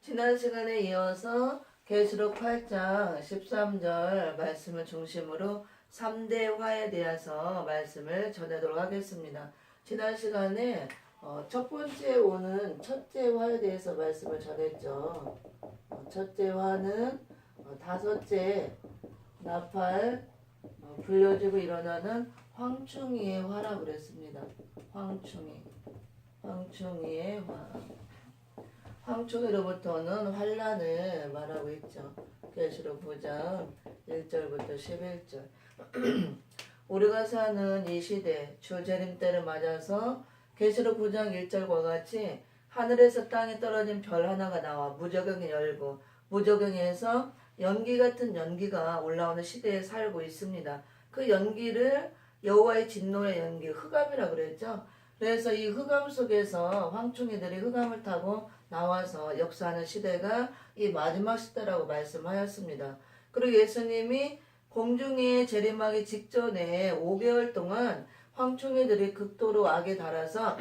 지난 시간에 이어서 계시록 8장 13절 말씀을 중심으로 3대 화에 대해서 말씀을 전하도록 하겠습니다. 지난 시간에 첫 번째 오는 첫째 화에 대해서 말씀을 전했죠. 첫째 화는 다섯째 나팔 불려지고 일어나는 황충이의 화라고 그랬습니다. 황충이의 화. 황충이로부터는 환란을 말하고 있죠. 계시록 9장 1절부터 11절. 우리가 사는 이 시대 주재림 때를 맞아서 계시록 9장 1절과 같이 하늘에서 땅에 떨어진 별 하나가 나와 무저경이 열고 무저경에서 연기 같은 연기가 올라오는 시대에 살고 있습니다. 그 연기를 여호와의 진노의 연기, 흑암이라고 그랬죠. 그래서 이 흑암 속에서 황충이들이 흑암을 타고 나와서 역사하는 시대가 이 마지막 시대라고 말씀하였습니다. 그리고 예수님이 공중에 재림하기 직전에 5개월 동안 황충이들이 극도로 악에 달아서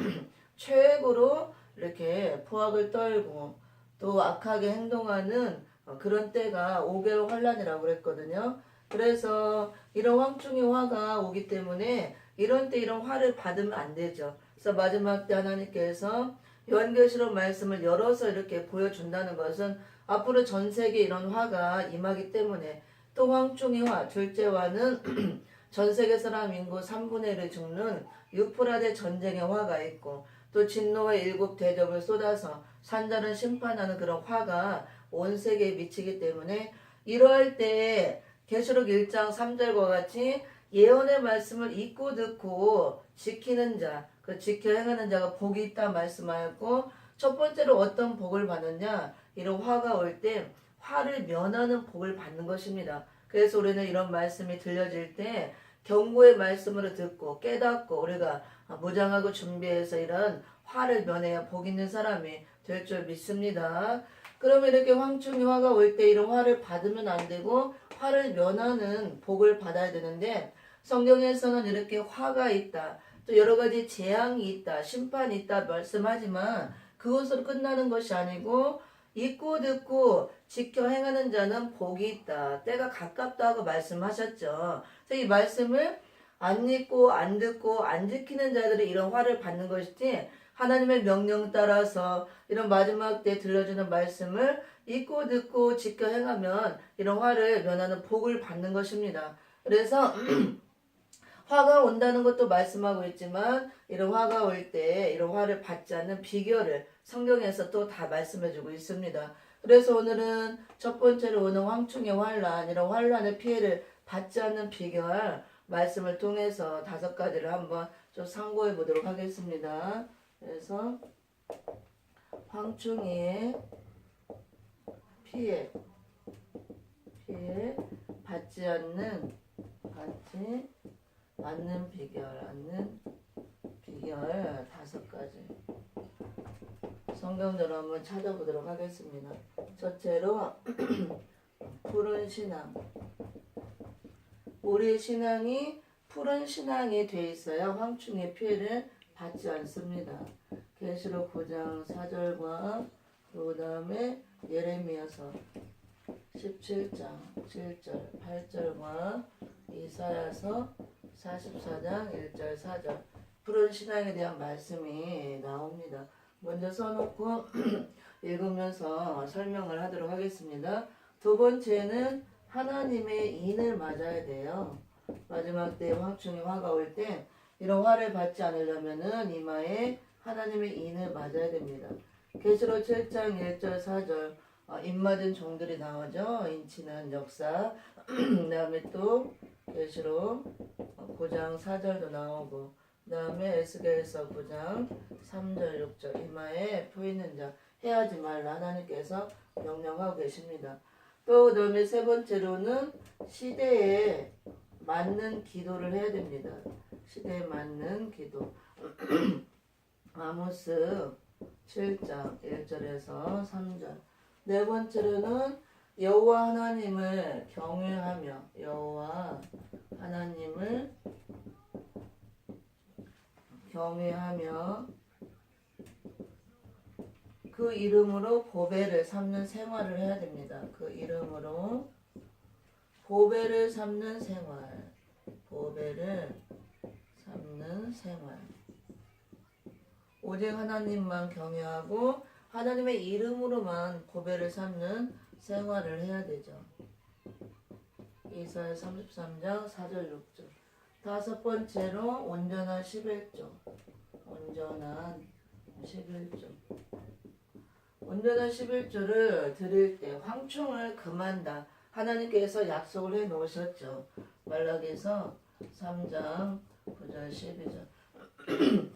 최고로 이렇게 포악을 떨고 또 악하게 행동하는 그런 때가 5개월 환란이라고 그랬거든요. 그래서 이런 황충이 화가 오기 때문에 이런 때 이런 화를 받으면 안 되죠. 그래서 마지막 때 하나님께서 요한계시록 말씀을 열어서 이렇게 보여준다는 것은 앞으로 전 세계에 이런 화가 임하기 때문에 또 황충이 화, 둘째 화는 전 세계 사람 인구 3분의 1을 죽는 유프라데 전쟁의 화가 있고 또 진노의 7 대접을 쏟아서 산자를 심판하는 그런 화가 온 세계에 미치기 때문에 이러할 때 계시록 1장 3절과 같이 예언의 말씀을 읽고 듣고 지키는 자, 그 지켜 행하는 자가 복이 있다 말씀하였고 첫 번째로 어떤 복을 받느냐, 이런 화가 올 때 화를 면하는 복을 받는 것입니다. 그래서 우리는 이런 말씀이 들려질 때 경고의 말씀으로 듣고 깨닫고 우리가 무장하고 준비해서 이런 화를 면해야 복 있는 사람이 될 줄 믿습니다. 그러면 이렇게 황충이 화가 올 때 이런 화를 받으면 안 되고 화를 면하는 복을 받아야 되는데 성경에서는 이렇게 화가 있다, 또 여러 가지 재앙이 있다, 심판이 있다 말씀하지만 그것으로 끝나는 것이 아니고 읽고 듣고 지켜 행하는 자는 복이 있다, 때가 가깝다 하고 말씀하셨죠. 그래서 이 말씀을 안 읽고 안 듣고 안 지키는 자들이 이런 화를 받는 것이지 하나님의 명령 따라서 이런 마지막 때 들려주는 말씀을 읽고 듣고 지켜 행하면 이런 화를 면하는 복을 받는 것입니다. 그래서 화가 온다는 것도 말씀하고 있지만 이런 화가 올 때 이런 화를 받지 않는 비결을 성경에서 또 다 말씀해주고 있습니다. 그래서 오늘은 첫 번째로 오는 황충의 환란, 이런 환란의 피해를 받지 않는 비결 말씀을 통해서 5가지를 한번 좀 참고해 보도록 하겠습니다. 그래서 황충의 피해 받지 않는 비결 5가지 성경대로 한번 찾아보도록 하겠습니다. 첫째로 푸른 신앙. 우리의 신앙이 푸른 신앙이 돼 있어야 황충의 피해를 받지 않습니다. 계시록 9장 4절과 그 다음에 예레미야서 17장 7절 8절과 이사야서 44장 1절 4절 푸른 신앙에 대한 말씀이 나옵니다. 먼저 써놓고 읽으면서 설명을 하도록 하겠습니다. 두 번째는 하나님의 인을 맞아야 돼요. 마지막 때 황충이 화가 올 때 이런 화를 받지 않으려면은 이마에 하나님의 인을 맞아야 됩니다. 계시록 7장 1절 4절 인 맞은 종들이 나오죠. 인치는 역사. 그 다음에 또 계시록 9장 4절도 나오고 그 다음에 에스겔서 9장 3절 6절 이마에 표 있는 자 해하지 말라 하나님께서 명령하고 계십니다. 또 그 다음에 세 번째로는 시대에 맞는 기도를 해야 됩니다. 시대에 맞는 기도. 아모스 7장 1절에서 3절. 네 번째로는 여호와 하나님을 경외하며 여호와 하나님을 경외하며 그 이름으로 보배를 삼는 생활을 해야 됩니다. 그 이름으로 보배를 삼는 생활. 보배를 삼는 생활. 오직 하나님만 경외하고 하나님의 이름으로만 보배를 삼는 생활을 해야 되죠. 이사야 33장 4절 6절. 다섯 번째로 온전한 11조. 온전한 11조. 온전한 11조를 드릴 때 황충을 금한다. 하나님께서 약속을 해 놓으셨죠. 말라기서 3장 9절 12절.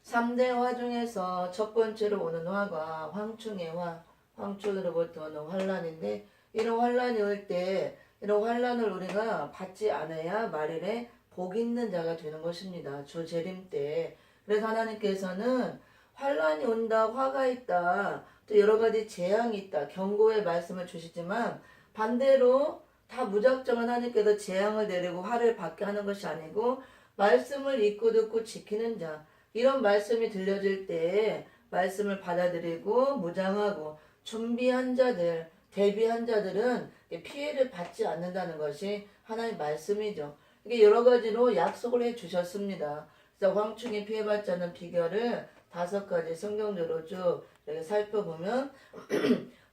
3대 화 중에서 첫 번째로 오는 화가 황충의 화, 황충으로부터 오는 환란인데, 이런 환란이 올 때 이런 환란을 우리가 받지 않아야 말일에 복 있는 자가 되는 것입니다. 주 재림 때. 그래서 하나님께서는 환란이 온다, 화가 있다, 또 여러 가지 재앙이 있다, 경고의 말씀을 주시지만 반대로 다 무작정 하나님께서 재앙을 내리고 화를 받게 하는 것이 아니고 말씀을 읽고 듣고 지키는 자, 이런 말씀이 들려질 때 말씀을 받아들이고 무장하고 준비한 자들, 대비한 자들은 피해를 받지 않는다는 것이 하나님의 말씀이죠. 이게 여러 가지로 약속을 해 주셨습니다. 그래서 황충이 피해받지 않는 비결을 5가지 성경적으로 쭉 이렇게 살펴보면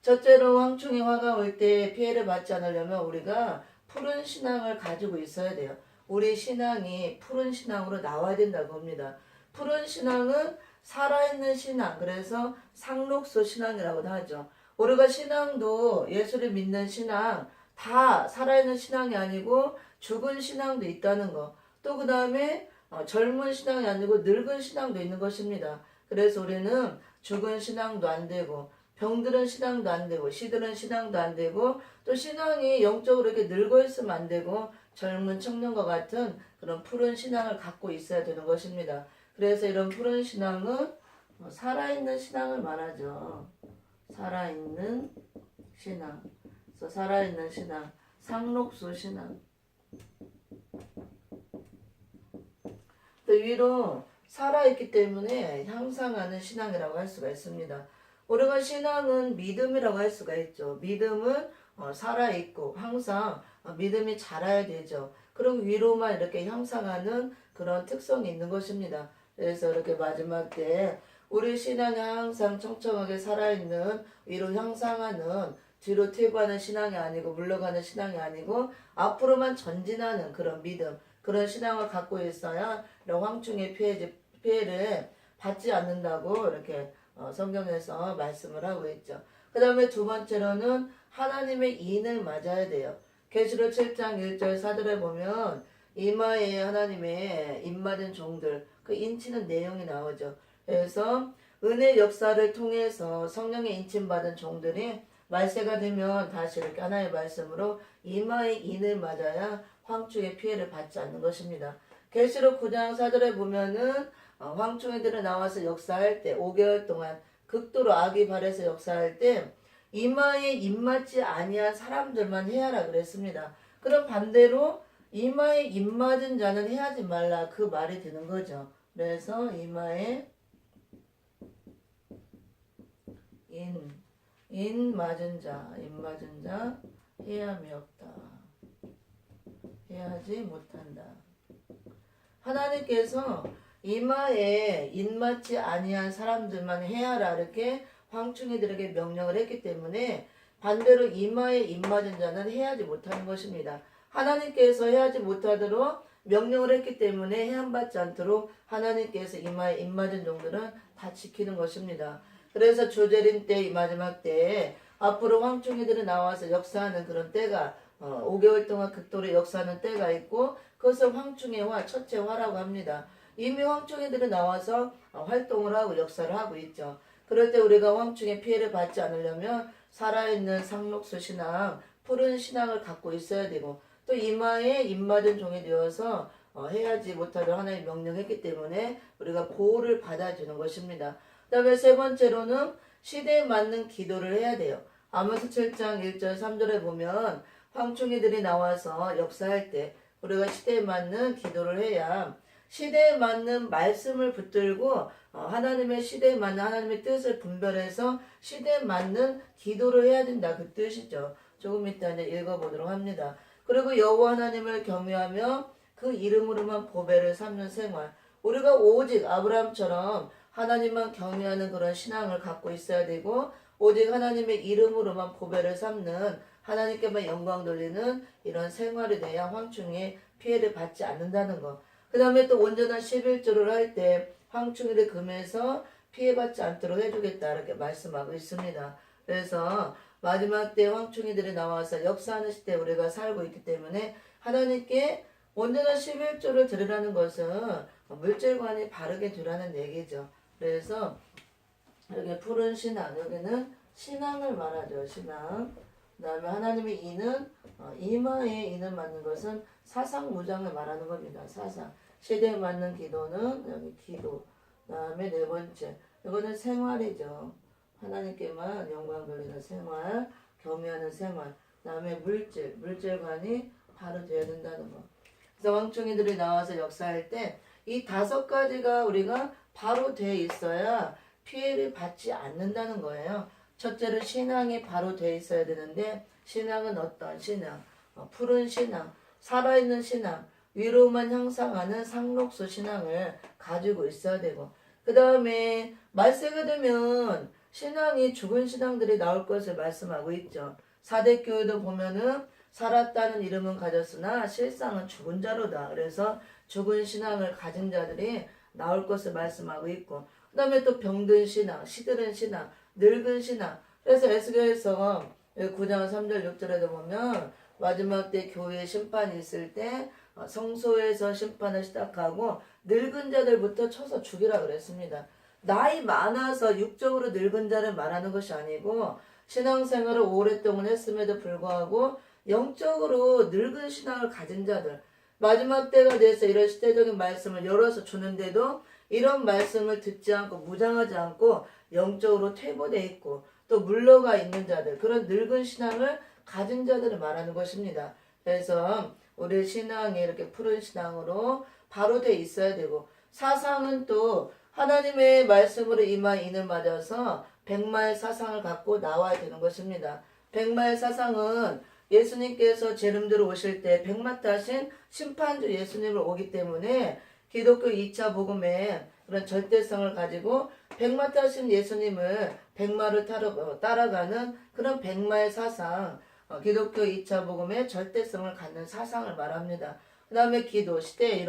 첫째로 황충이 화가 올 때 피해를 받지 않으려면 우리가 푸른 신앙을 가지고 있어야 돼요. 우리 신앙이 푸른 신앙으로 나와야 된다고 합니다. 푸른 신앙은 살아있는 신앙, 그래서 상록수 신앙이라고도 하죠. 우리가 신앙도 예수를 믿는 신앙, 다 살아있는 신앙이 아니고 죽은 신앙도 있다는 거. 또 그 다음에 젊은 신앙이 아니고 늙은 신앙도 있는 것입니다. 그래서 우리는 죽은 신앙도 안 되고 병들은 신앙도 안 되고 시들은 신앙도 안 되고 또 신앙이 영적으로 이렇게 늙어 있으면 안 되고 젊은 청년과 같은 그런 푸른 신앙을 갖고 있어야 되는 것입니다. 그래서 이런 푸른 신앙은 살아있는 신앙을 말하죠. 살아있는 신앙. 그래서 살아있는 신앙, 상록수 신앙. 또 위로 살아있기 때문에 향상하는 신앙이라고 할 수가 있습니다. 우리가 신앙은 믿음이라고 할 수가 있죠. 믿음은 살아있고 항상 믿음이 자라야 되죠. 그럼 위로만 이렇게 향상하는 그런 특성이 있는 것입니다. 그래서 이렇게 마지막 때 우리 신앙이 항상 청청하게 살아있는 위로 향상하는 뒤로 퇴보하는 신앙이 아니고 물러가는 신앙이 아니고 앞으로만 전진하는 그런 믿음, 그런 신앙을 갖고 있어야 이런 황충의 피해를 받지 않는다고 이렇게 성경에서 말씀을 하고 있죠. 그 다음에 두 번째로는 하나님의 인을 맞아야 돼요. 계시록 7장 1절 4절에 보면 이마에 하나님의 인 맞은 종들, 그 인치는 내용이 나오죠. 그래서 은혜 역사를 통해서 성령의 인침 받은 종들이 말세가 되면 다시 이렇게 하나의 말씀으로 이마에 인을 맞아야 황충의 피해를 받지 않는 것입니다. 계시록 9장 4절에 보면은 황충이들이 나와서 역사할 때 5개월 동안 극도로 악이 발해서 역사할 때 이마에 입맞지 아니한 사람들만 해야라 그랬습니다. 그럼 반대로 이마에 입맞은 자는 해하지 말라, 그 말이 되는 거죠. 그래서 이마에 인 맞은 자, 해함이 없다. 해하지 못한다. 하나님께서 이마에 인맞지 아니한 사람들만 해야라 이렇게 황충이들에게 명령을 했기 때문에 반대로 이마에 인맞은 자는 해하지 못하는 것입니다. 하나님께서 해하지 못하도록 명령을 했기 때문에 해함받지 않도록 하나님께서 이마에 인맞은 종들은 다 지키는 것입니다. 그래서 주재림 때, 이 마지막 때에 앞으로 황충이들이 나와서 역사하는 그런 때가 5개월 동안 극도로 역사하는 때가 있고 그것을 황충의 화, 첫째 화라고 합니다. 이미 황충이들이 나와서 활동을 하고 역사를 하고 있죠. 그럴 때 우리가 황충의 피해를 받지 않으려면 살아있는 상록수 신앙, 푸른 신앙을 갖고 있어야 되고 또 이마에 입맞은 종이 되어서 해야지 못하도록 하나님 명령했기 때문에 우리가 보호를 받아주는 것입니다. 그 다음에 세 번째로는 시대에 맞는 기도를 해야 돼요. 아모스 7장 1절 3절에 보면 황충이들이 나와서 역사할 때 우리가 시대에 맞는 기도를 해야 시대에 맞는 말씀을 붙들고 하나님의 시대에 맞는 하나님의 뜻을 분별해서 시대에 맞는 기도를 해야 된다 그 뜻이죠. 조금 이따 이제 읽어보도록 합니다. 그리고 여호와 하나님을 경외하며 그 이름으로만 보배를 삼는 생활. 우리가 오직 아브라함처럼 하나님만 경외하는 그런 신앙을 갖고 있어야 되고 오직 하나님의 이름으로만 보배를 삼는 하나님께만 영광 돌리는 이런 생활이 돼야 황충이 피해를 받지 않는다는 것. 그 다음에 또 온전한 11조를 할 때 황충이를 금해서 피해받지 않도록 해주겠다 이렇게 말씀하고 있습니다. 그래서 마지막 때 황충이들이 나와서 역사하는 시대에 우리가 살고 있기 때문에 하나님께 온전한 11조를 드리라는 것은 물질관이 바르게 두라는 얘기죠. 그래서 여기 푸른 신앙, 여기는 신앙을 말하죠. 신앙. 그 다음에 하나님의 이는 이마에 이는 맞는 것은 사상무장을 말하는 겁니다. 사상. 시대에 맞는 기도는 여기 기도. 그 다음에 네 번째. 이거는 생활이죠. 하나님께만 영광 돌리는 생활, 경외하는 생활. 그 다음에 물질. 물질관이 바로 되어야 된다는 거. 그래서 왕충이들이 나와서 역사할 때 이 5가지가 우리가 바로 돼 있어야 피해를 받지 않는다는 거예요. 첫째로 신앙이 바로 돼 있어야 되는데 신앙은 어떤 신앙? 푸른 신앙, 살아있는 신앙, 위로만 향상하는 상록수 신앙을 가지고 있어야 되고 그 다음에 말세가 되면 신앙이 죽은 신앙들이 나올 것을 말씀하고 있죠. 사대교회도 보면은 살았다는 이름은 가졌으나 실상은 죽은 자로다. 그래서 죽은 신앙을 가진 자들이 나올 것을 말씀하고 있고 그 다음에 또 병든 신앙, 시들은 신앙, 늙은 신앙. 그래서 에스겔서 9장 3절 6절에도 보면 마지막 때 교회에 심판이 있을 때 성소에서 심판을 시작하고 늙은 자들부터 쳐서 죽이라 그랬습니다. 나이 많아서 육적으로 늙은 자를 말하는 것이 아니고 신앙생활을 오랫동안 했음에도 불구하고 영적으로 늙은 신앙을 가진 자들 마지막 때가 돼서 이런 시대적인 말씀을 열어서 주는데도 이런 말씀을 듣지 않고 무장하지 않고 영적으로 퇴보되어 있고 또 물러가 있는 자들 그런 늙은 신앙을 가진 자들을 말하는 것입니다. 그래서 우리 신앙이 이렇게 푸른 신앙으로 바로 돼 있어야 되고 사상은 또 하나님의 말씀으로 이마 인을 맞아서 백마의 사상을 갖고 나와야 되는 것입니다. 백마의 사상은 예수님께서 재림대로 오실 때 백마 타신 심판주 예수님을 오기 때문에 기독교 2차 복음에 그런 절대성을 가지고 백마 타신 예수님을 백마를 따라가는 그런 백마의 사상 기독교 2차 복음의 절대성을 갖는 사상을 말합니다. 그 다음에 기도, 시대의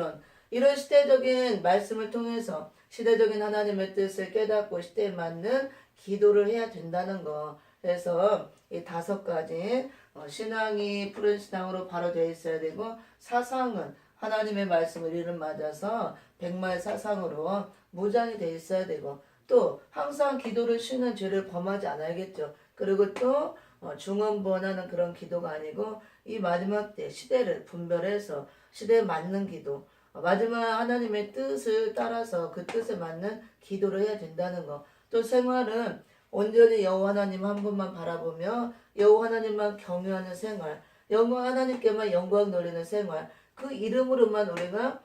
이런 시대적인 말씀을 통해서 시대적인 하나님의 뜻을 깨닫고 시대에 맞는 기도를 해야 된다는 거. 그래서 이 5가지 신앙이 푸른 신앙으로 바로 되어 있어야 되고 사상은 하나님의 말씀을 이름 맞아서 백마의 사상으로 무장이 되어 있어야 되고 또 항상 기도를 쉬는 죄를 범하지 않아야겠죠. 그리고 또 중언부언하는 그런 기도가 아니고 이 마지막 때 시대를 분별해서 시대에 맞는 기도 마지막 하나님의 뜻을 따라서 그 뜻에 맞는 기도를 해야 된다는 거. 또 생활은 온전히 여호와 하나님 한 분만 바라보며 여호와 하나님만 경외하는 생활 여호와 하나님께만 영광 돌리는 생활 그 이름으로만 우리가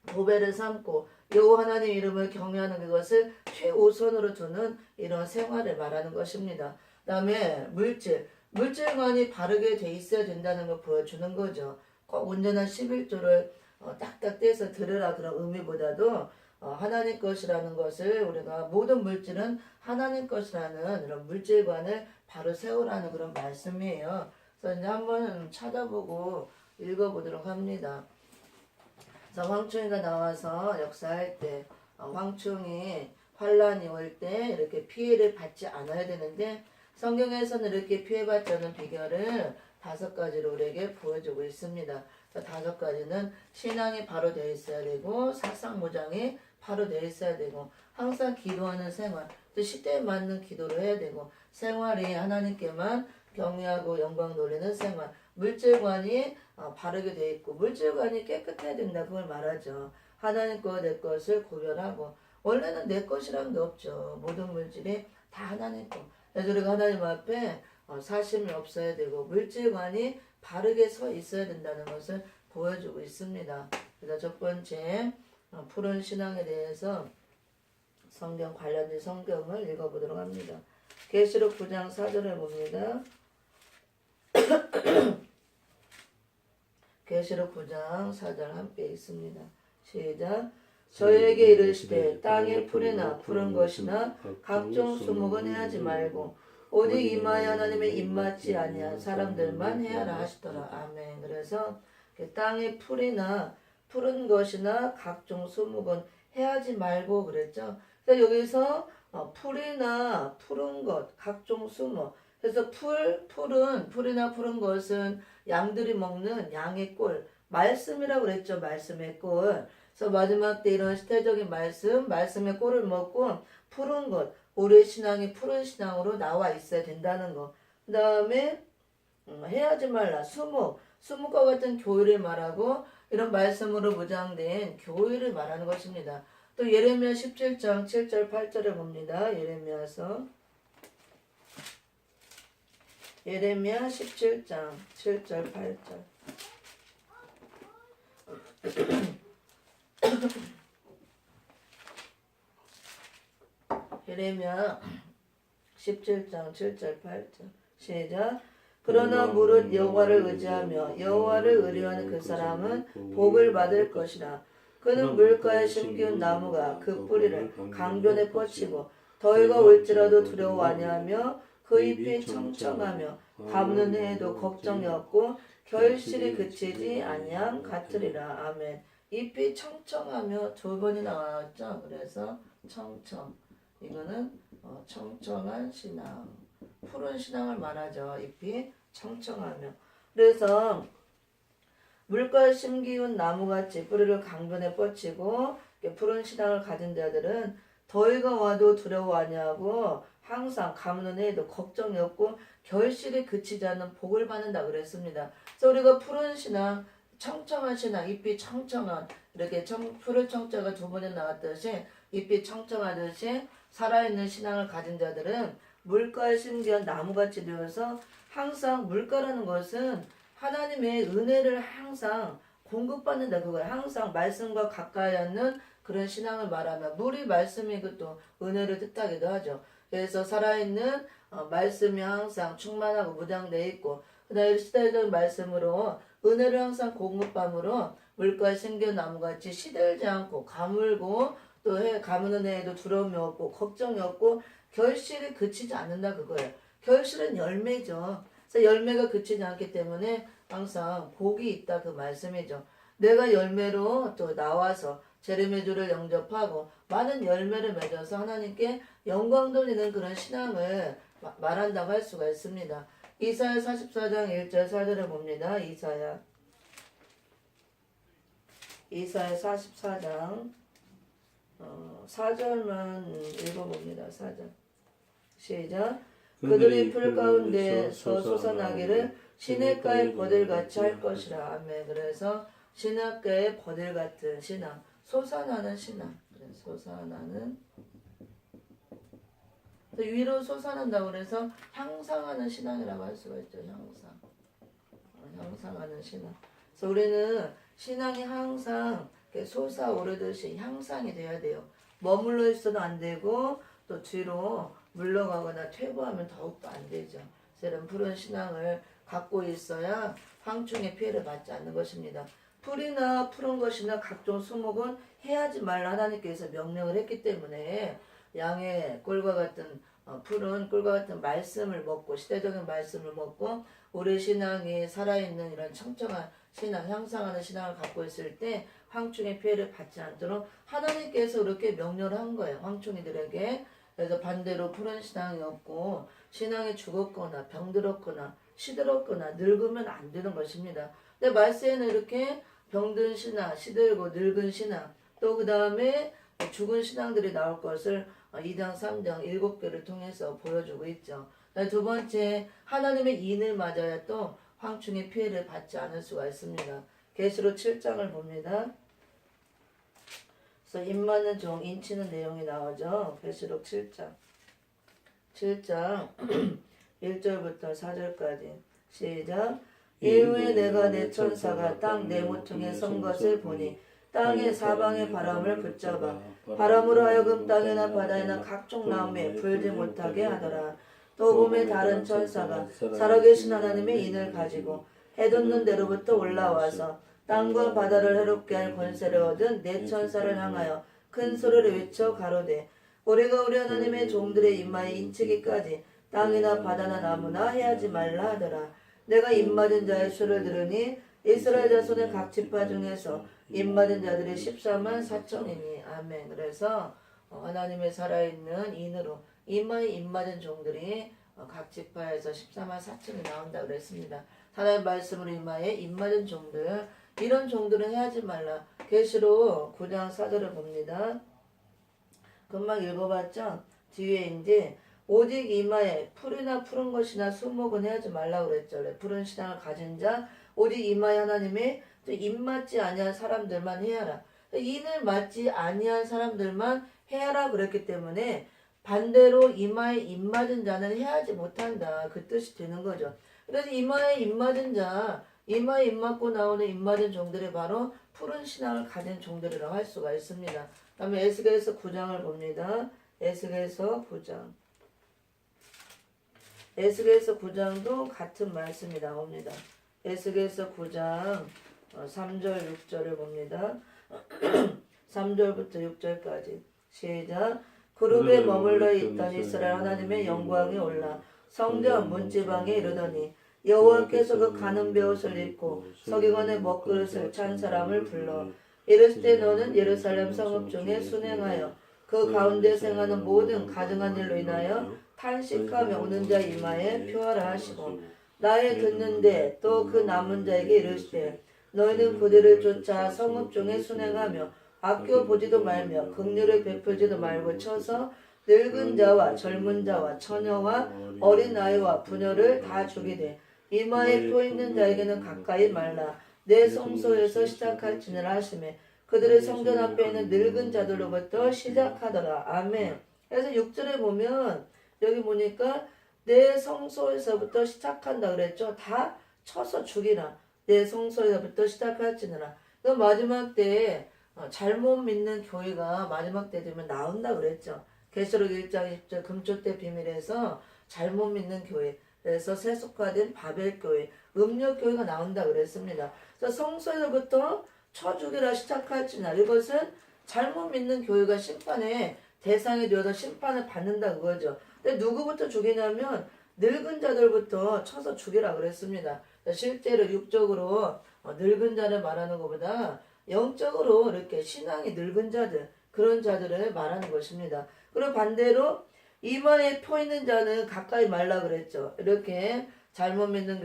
보배를 삼고 여호와 하나님 이름을 경외하는 그것을 최우선으로 두는 이런 생활을 말하는 것입니다. 그 다음에 물질관이 바르게 돼 있어야 된다는 걸 보여주는 거죠. 꼭 온전한 11조를 딱딱 떼서 들으라 그런 의미보다도 하나님 것이라는 것을 우리가 모든 물질은 하나님 것이라는 이런 물질관을 바로 세우라는 그런 말씀이에요. 그래서 이제 한번 찾아보고 읽어보도록 합니다. 그래서 황충이가 나와서 역사할 때 황충이 환란이 올 때 이렇게 피해를 받지 않아야 되는데 성경에서는 이렇게 피해받지 않는 비결을 5가지로 우리에게 보여주고 있습니다. 5가지는 신앙이 바로 되어 있어야 되고 사상무장이 바로 되어 있어야 되고 항상 기도하는 생활 또 시대에 맞는 기도를 해야 되고 생활이 하나님께만 경외하고 영광 돌리는 생활 물질관이 바르게 되어 있고 물질관이 깨끗해야 된다 그걸 말하죠. 하나님 거 내 것을 구별하고 원래는 내 것이란 게 없죠. 모든 물질이 다 하나님 거. 그래서 우리가 하나님 앞에 사심이 없어야 되고 물질관이 바르게 서 있어야 된다는 것을 보여주고 있습니다. 그래서 첫 번째 푸른 신앙에 대해서 성경 관련된 성경을 읽어보도록 합니다. 계시록 9장 4절에 봅니다. 계시록 9장 4절 함께 읽습니다. 시작. 저에게 이르시되 땅의 풀이나 푸른 것이나 각종 수목은 해하지 말고 오직 임하여 하나님의 입맞지 아니한 사람들만 해하라 하시더라. 아멘. 그래서 땅의 풀이나 푸른 것이나 각종 수목은 해하지 말고 그랬죠. 그래서 여기서 풀이나 푸른 것, 각종 수목. 그래서 풀이나 푸른 것은 양들이 먹는 양의 꼴, 말씀이라고 그랬죠. 말씀의 꼴. 그래서 마지막 때 이런 시대적인 말씀의 꼴을 먹고 푸른 것, 우리의 신앙이 푸른 신앙으로 나와 있어야 된다는 거. 그 다음에 해하지 말라, 수목과 같은 교회를 말하고 이런 말씀으로 무장된 교회를 말하는 것입니다. 또 예레미야 17장 7절 8절에 봅니다. 예레미야 17장 7절 8절. 예레미야 17장 7절 8절. 시작. 그러나 무릇 여호와를 의지하며 여호와를 의뢰하는 그 사람은 복을 받을 것이라. 그는 물가에 심기운 나무가 그 뿌리를 강변에 뻗치고 더위가 올지라도 두려워 아니하며 그 잎이 청청하며 가무는 해에도 걱정이 없고 결실이 그치지 아니함 같으리라. 아멘. 잎이 청청하며 두 번이 나왔죠. 그래서 청청. 이거는 청청한 신앙, 푸른 신앙을 말하죠. 잎이 청청하며. 그래서 물가에 심기운 나무같이 뿌리를 강변에 뻗치고 푸른 신앙을 가진 자들은 더위가 와도 두려워 아니하고 항상 가무는 해에도 걱정이 없고 결실이 그치지 않는 복을 받는다 그랬습니다. 그래서 우리가 푸른 신앙, 청청한 신앙, 잎이 청청한, 이렇게 푸른 청자가 두 번에 나왔듯이 잎이 청청하듯이 살아있는 신앙을 가진 자들은 물가에 심기한 나무같이 되어서 항상 물가라는 것은 하나님의 은혜를 항상 공급받는다 그거예요. 항상 말씀과 가까이 하는 그런 신앙을 말하면 물이 말씀이고 또 은혜를 뜻하기도 하죠. 그래서 살아있는 말씀이 항상 충만하고 무장되어 있고 그다음에 시대적 말씀으로 은혜를 항상 공급함으로 물가에 심기한 나무같이 시들지 않고 가물고 또 가무는 해에도 두려움이 없고 걱정이 없고 결실이 그치지 않는다 그거예요. 결실은 열매죠. 그래서 열매가 그치지 않기 때문에 항상 복이 있다 그 말씀이죠. 내가 열매로 또 나와서 제레미주를 영접하고 많은 열매를 맺어서 하나님께 영광 돌리는 그런 신앙을 말한다고 할 수가 있습니다. 이사야 44장 1절 4절에 봅니다. 이사야 44장 4절만 읽어봅니다. 4절 시작. 그들이 풀 가운데서 솟아나기를 시냇가의 버들같이 할 것이라. 아멘. 그래서 시냇가의 버들 같은 신앙, 솟아나는 신앙. 솟아나는 위로 솟아난다고 그래서 향상하는 신앙이라고 할 수가 있죠. 향상하는 신앙. 그래서 우리는 신앙이 항상 솟아오르듯이 향상이 돼야 돼요. 머물러 있어도 안 되고 또 뒤로 물러가거나 퇴보하면 더욱더 안 되죠. 그래서 푸른 신앙을 갖고 있어야 황충의 피해를 받지 않는 것입니다. 풀이나 푸른 것이나 각종 수목은 해하지 말라 하나님께서 명령을 했기 때문에 양의 꿀과 같은 푸른 꿀과 같은 말씀을 먹고 시대적인 말씀을 먹고 우리 신앙이 살아있는 이런 청청한 신앙, 향상하는 신앙을 갖고 있을 때 황충의 피해를 받지 않도록 하나님께서 그렇게 명령을 한 거예요. 황충이들에게. 그래서 반대로 푸른 신앙이 없고 신앙이 죽었거나 병들었거나 시들었거나 늙으면 안 되는 것입니다. 근데 말세에는 이렇게 병든 신앙, 시들고 늙은 신앙 또 그 다음에 죽은 신앙들이 나올 것을 2장, 3장 7개를 통해서 보여주고 있죠. 두 번째, 하나님의 인을 맞아야 또 황충의 피해를 받지 않을 수가 있습니다. 계시록 7장을 봅니다. 그래서 인 맞는 종, 인치는 내용이 나오죠. 계시록 7장 1절부터 4절까지 시작. 이후에 내가 내 천사가 땅 내 모퉁이에 선 것을 보니 땅의 사방의 바람을 붙잡아 바람으로 하여금 땅이나 바다에나 각종 나무에 불지 못하게 하더라. 또 봄에 다른 천사가 살아계신 하나님의 인을 가지고 해돋는 데로부터 올라와서 땅과 바다를 해롭게 할 권세를 얻은 네 천사를 향하여 큰 소리를 외쳐 가로되 우리가 우리 하나님의 종들의 임마에 인치기까지 땅이나 바다나 나무나 해하지 말라 하더라. 내가 입맞은 자의 수를 들으니 이스라엘 자손의 각 지파 중에서 입맞은 자들이 14만 4천이니 아멘. 그래서 하나님의 살아있는 인으로 이마에 입맞은 종들이 각 지파에서 14만 4천이 나온다 그랬습니다. 하나님의 말씀으로 이마에 입맞은 종들, 이런 종들은 해하지 말라. 계시록 9장 4절을 봅니다. 금방 읽어봤죠? 뒤에 이제 오직 이마에 풀이나 푸른 것이나 수목은 해하지 말라고 그랬죠. 푸른 신앙을 가진 자, 오직 이마에 하나님의 입맞지 아니한 사람들만 해야라. 인을 맞지 아니한 사람들만 해야라 그랬기 때문에 반대로 이마에 입맞은 자는 해하지 못한다. 그 뜻이 되는 거죠. 그래서 이마에 입맞은 자, 이마에 입맞고 나오는 입맞은 종들이 바로 푸른 신앙을 가진 종들이라고 할 수가 있습니다. 다음에 에스겔서 9장을 봅니다. 에스겔서 9장. 에스겔서 9장도 같은 말씀이 나옵니다. 에스겔서 9장 3절 6절을 봅니다. 3절부터 6절까지 시작. 그룹에 머물러 있던 이스라엘 하나님의 영광이 올라 성전 문지방에 이르더니 여호와께서 그 가는 베옷을 입고 서기관의 먹그릇을 찬 사람을 불러 이르실 때 너는 예루살렘 성읍 중에 순행하여 그 가운데 생하는 모든 가증한 일로 인하여 탄식하며 오는 자 이마에 표하라 하시고 나의 듣는데 또 그 남은 자에게 이르시되 너희는 그들을 쫓아 성읍 중에 순행하며 아껴보지도 말며 긍휼을 베풀지도 말고 쳐서 늙은 자와 젊은 자와 처녀와 어린아이와 부녀를 다 죽이되 이마에 표 있는 자에게는 가까이 말라. 내 성소에서 시작할지니라 하시매 그들의 성전 앞에 있는 늙은 자들로부터 시작하더라. 아멘. 그래서 6절에 보면 여기 보니까 내 성소에서부터 시작한다 그랬죠. 다 쳐서 죽이라. 내 성소에서부터 시작할지니라. 그 마지막 때에 잘못 믿는 교회가 마지막 때 되면 나온다 그랬죠. 계시록 1장 10절 금초대 비밀에서 잘못 믿는 교회, 그래서 세속화된 바벨교회, 음력교회가 나온다 그랬습니다. 그래서 성소에서부터 쳐 죽이라 시작할지나 이것은 잘못 믿는 교회가 심판의 대상이 되어서 심판을 받는다 그거죠. 근데 누구부터 죽이냐면 늙은 자들부터 쳐서 죽이라 그랬습니다. 실제로 육적으로 늙은 자를 말하는 것보다 영적으로 이렇게 신앙이 늙은 자들, 그런 자들을 말하는 것입니다. 그리고 반대로 이마에 표 있는 자는 가까이 말라 그랬죠. 이렇게 잘못 믿는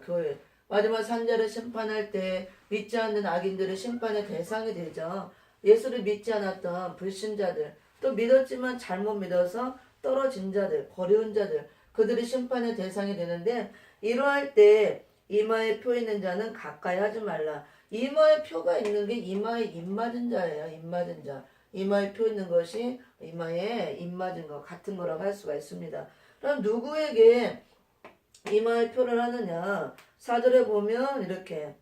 교회 마지막 산자를 심판할 때 믿지 않는 악인들의 심판의 대상이 되죠. 예수를 믿지 않았던 불신자들, 또 믿었지만 잘못 믿어서 떨어진 자들, 버려온 자들, 그들이 심판의 대상이 되는데 이러할 때 이마에 표 있는 자는 가까이 하지 말라. 이마에 표가 있는 게 이마에 입맞은 자예요. 입맞은 자. 이마에 표 있는 것이 이마에 입맞은 것 같은 거라고 할 수가 있습니다. 그럼 누구에게 이마에 표를 하느냐? 4절에 보면 이렇게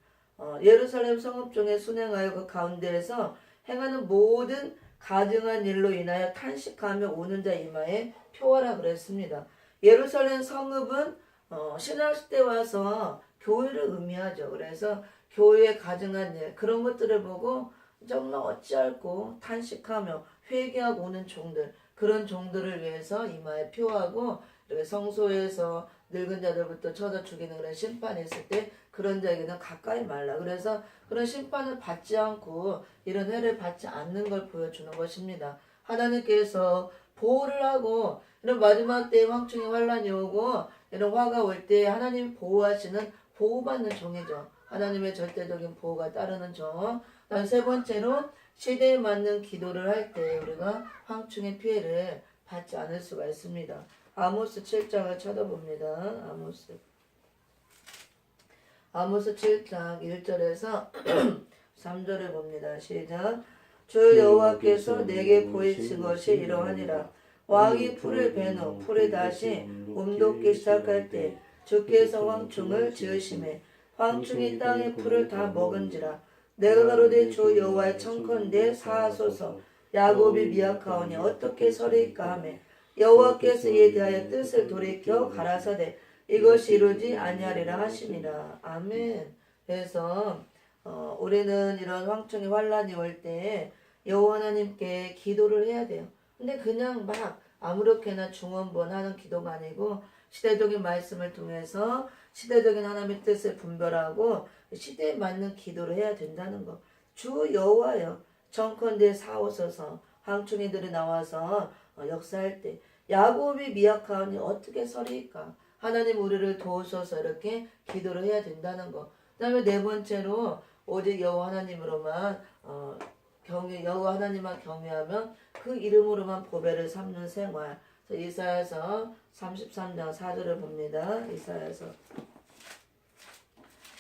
예루살렘 성읍 중에 순행하여 그 가운데에서 행하는 모든 가증한 일로 인하여 탄식하며 오는 자 이마에 표하라 그랬습니다. 예루살렘 성읍은 신학시대 와서 교회를 의미하죠. 그래서 교회에 가증한 일 그런 것들을 보고 정말 어찌할꼬 탄식하며 회개하고 오는 종들, 그런 종들을 위해서 이마에 표하고 이렇게 성소에서 늙은 자들부터 쳐서 죽이는 그런 심판이 있을 때 그런 자에게는 가까이 말라. 그래서 그런 심판을 받지 않고 이런 해를 받지 않는 걸 보여주는 것입니다. 하나님께서 보호를 하고 이런 마지막 때에 황충의 환란이 오고 이런 화가 올 때 하나님 보호하시는 보호받는 종이죠. 하나님의 절대적인 보호가 따르는 종. 다음 세 번째로 시대에 맞는 기도를 할 때 우리가 황충의 피해를 받지 않을 수가 있습니다. 아모스 7장을 쳐다봅니다. 아모스 7장 1절에서 3절을 봅니다. 시작. 주 여호와께서 내게 보이신 것이 이러하니라. 왕이 풀을 베후 풀이 다시 움돋기 시작할 때 주께서 황충을 지으심에 황충이 땅의 풀을 다 먹은지라. 내가 가로되 주 여호와의 청컨대 사하소서. 야곱이 미약하오니 어떻게 서리까 하매 여호와께서 이에 대하여 뜻을 돌이켜 가라사대 이것이 이루지 아니하리라 하시니라. 아멘. 그래서 우리는 이런 황충의 환란이 올 때 여호와 하나님께 기도를 해야 돼요. 근데 그냥 막 아무렇게나 중원부원하는 기도가 아니고 시대적인 말씀을 통해서 시대적인 하나님의 뜻을 분별하고 시대에 맞는 기도를 해야 된다는 거. 주 여호와여 청컨대 사오소서. 황충이들이 나와서 역사할 때 야곱이 미약하오니 어떻게 서리까. 하나님 우리를 도우소서 이렇게 기도를 해야 된다는 거. 그 다음에 네 번째로 오직 여호와 하나님으로만 여호와 하나님만 경외하면 그 이름으로만 보배를 삼는 생활. 이사야서 33장 4절을 봅니다. 이사야서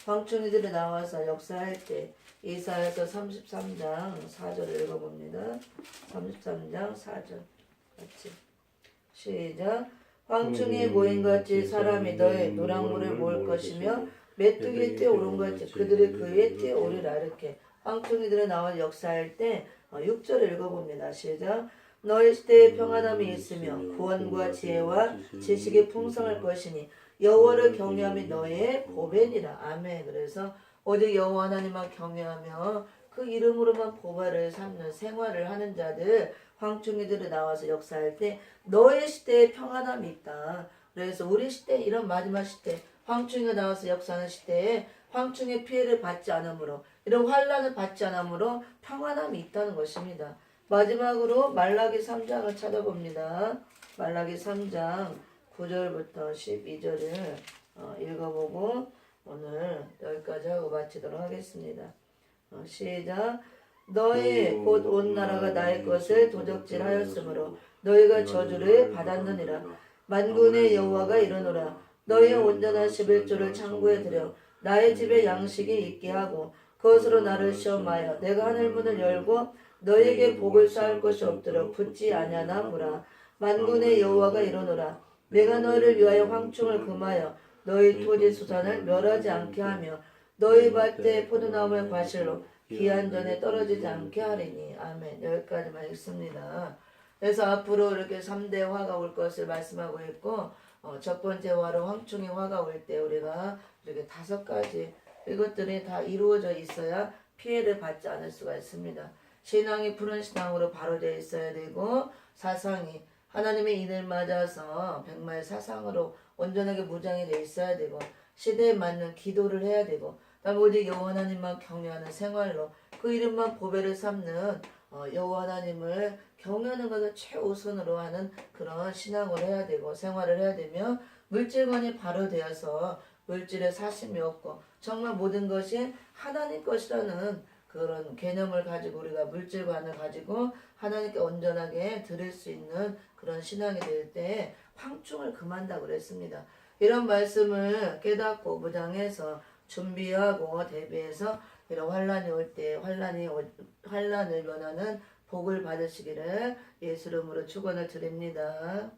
황충이들이 나와서 역사할 때 이사야서 33장 4절을 읽어봅니다. 33장 4절 같이 시작. 황충이 모임같이 사람이 너의 노랑물을 모을 것이며 메뚜기 떼 오른같이 그들이 그의 떼 오리라. 이렇게 황충이들이 나와 역사할 때 6절을 읽어봅니다. 시작. 너희 시대에 평안함이 있으며 구원과 지혜와 지식이 풍성할 것이니 여호와를 경외함이 너의 보배니라. 아멘. 그래서 오직 여호와 하나님만 경외하며 그 이름으로만 보배를 삼는 생활을 하는 자들 황충이들이 나와서 역사할 때 너의 시대에 평안함이 있다. 그래서 우리 시대 이런 마지막 시대 황충이가 나와서 역사하는 시대에 황충의 피해를 받지 않으므로 이런 환란을 받지 않으므로 평안함이 있다는 것입니다. 마지막으로 말라기 3장을 찾아봅니다. 말라기 3장 9절부터 12절을 읽어보고 오늘 여기까지 하고 마치도록 하겠습니다. 시작. 너희 곧 온 나라가 나의 것을 도적질하였으므로 너희가 저주를 받았느니라. 만군의 여호와가 이르노라. 너희의 온전한 11조를 창고에 들여 나의 집에 양식이 있게 하고 그것으로 나를 시험하여 내가 하늘문을 열고 너희에게 복을 쌓을 것이 없도록 붙지 아니하나무라. 만군의 여호와가 이르노라. 내가 너희를 위하여 황충을 금하여 너희 토지 수산을 멸하지 않게 하며 너희 밭에 포도나무의 과실로 기한 전에 떨어지지 않게 하리니. 아멘. 여기까지만 읽습니다. 그래서 앞으로 이렇게 3대 화가 올 것을 말씀하고 있고 첫 번째 화로 황충의 화가 올 때 우리가 이렇게 5가지 이것들이 다 이루어져 있어야 피해를 받지 않을 수가 있습니다. 신앙이 푸른 신앙으로 바로 되어 있어야 되고 사상이 하나님의 인을 맞아서 백마의 사상으로 온전하게 무장이 되어 있어야 되고 시대에 맞는 기도를 해야 되고 그다음에 오직 여호와 하나님만 경외하는 생활로 그 이름만 보배를 삼는 여호와 하나님을 경외하는 것을 최우선으로 하는 그런 신앙을 해야 되고 생활을 해야 되며 물질관이 바로 되어서 물질에 사심이 없고 정말 모든 것이 하나님 것이라는 그런 개념을 가지고 우리가 물질관을 가지고 하나님께 온전하게 드릴 수 있는 그런 신앙이 될 때 황충을 금한다고 그랬습니다. 이런 말씀을 깨닫고 무장해서 준비하고 대비해서 이런 환란이 올 때 환란을 면하는 복을 받으시기를 예수 이름으로 축원을 드립니다.